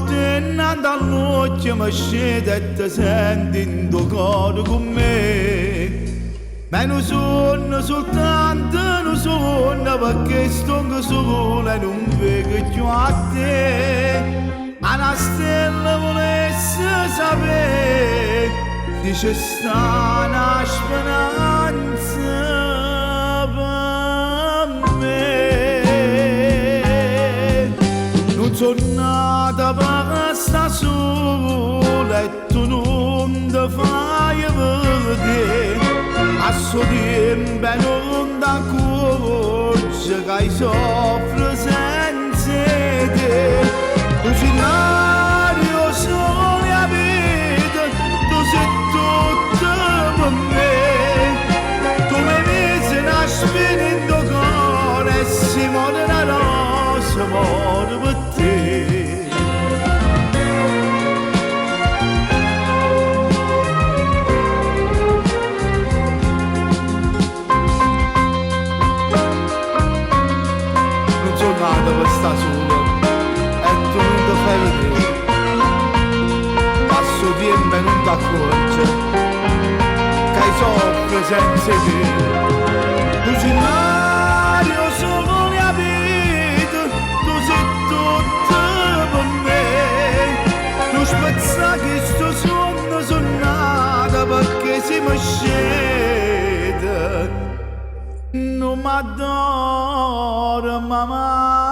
volte innanzi all'occhio mi scende e ti senti in tuo cuore con me. Ma non sono soltanto, non sono perché sto solo e non vedo più a te. Ma una stella volesse sapere se c'è sta una speranza per me. Non sono nata per sta sola e tu non ti fai vedere. A suo tempo non ti accorgi che soffri senza te. Tu scenario solo a vita, tu sei tutto per me. Tu mi misi una spina in tuo cuore e si muore una rosa, muore per te. Per sta sola e tu non ti fai vedere. Passo tempo e non ti accorgi che soffri senza te. Tu sei l'aria solo mia vita, tu sei tutto per me. Non spezza che sto sonno sono nata perché si mi scende. Non mi adoro mamma.